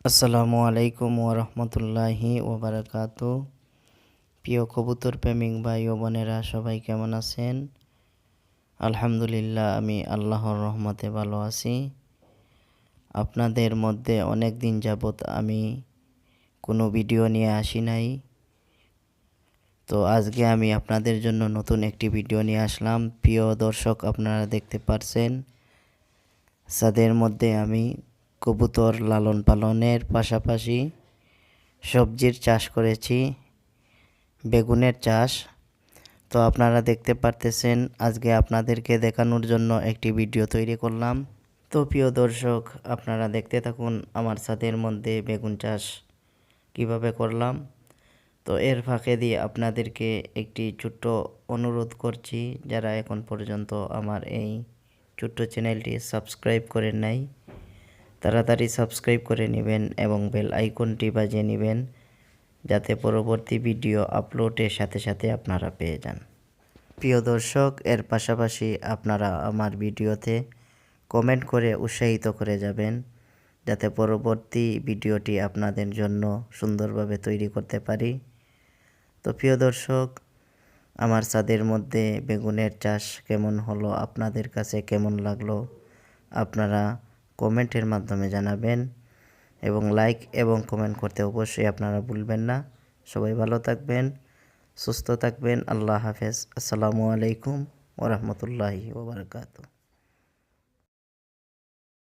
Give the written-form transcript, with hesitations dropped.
আসসালামু আলাইকুম ওরহমতুল্লাহি ওবারাকাতু। প্রিয় কবুতর প্রেমিক ভাই ও বোনেরা, সবাই কেমন আছেন? আলহামদুলিল্লাহ, আমি আল্লাহর রহমতে ভালো আছি। আপনাদের মধ্যে অনেক দিন যাবৎ আমি কোনো ভিডিও নিয়ে আসি নাই, তো আজকে আমি আপনাদের জন্য নতুন একটি ভিডিও নিয়ে আসলাম। প্রিয় দর্শক, আপনারা দেখতে পারছেন ছাদের মধ্যে আমি কবুতর লালন পালনের পাশাপাশি সবজির চাষ করেছি, বেগুনের চাষ। তো আপনারা দেখতে পারতেছেন, আজকে আপনাদেরকে দেখানোর জন্য একটি ভিডিও তৈরি করলাম। তো প্রিয় দর্শক, আপনারা দেখতে থাকুন আমার ছাদের মধ্যে বেগুন চাষ কিভাবে করলাম। তো এর ফাঁকে দিয়ে আপনাদেরকে একটি ছোট্ট অনুরোধ করছি, যারা এখন পর্যন্ত আমার এই ছোট্ট চ্যানেলটি সাবস্ক্রাইব করেন নাই, তাড়াতাড়ি সাবস্ক্রাইব করে নেবেন এবং বেল আইকনটি বাজিয়ে নেবেন, যাতে পরবর্তী ভিডিও আপলোডের সাথে সাথে আপনারা পেয়ে যান। প্রিয় দর্শক, এর পাশাপাশি আপনারা আমার ভিডিওতে কমেন্ট করে উৎসাহিত করে যাবেন, যাতে পরবর্তী ভিডিওটি আপনাদের জন্য সুন্দরভাবে তৈরি করতে পারি। তো প্রিয় দর্শক, আমার ছাদের মধ্যে বেগুনের চাষ কেমন হলো, আপনাদের কাছে কেমন লাগলো, আপনারা কমেন্টের মাধ্যমে জানাবেন এবং লাইক এবং কমেন্ট করতে অবশ্যই আপনারা ভুলবেন না। সবাই ভালো থাকবেন, সুস্থ থাকবেন। আল্লাহ হাফেজ। আসসালামু আলাইকুম ওরহমতুল্লাহি ওবারাকাতুহু।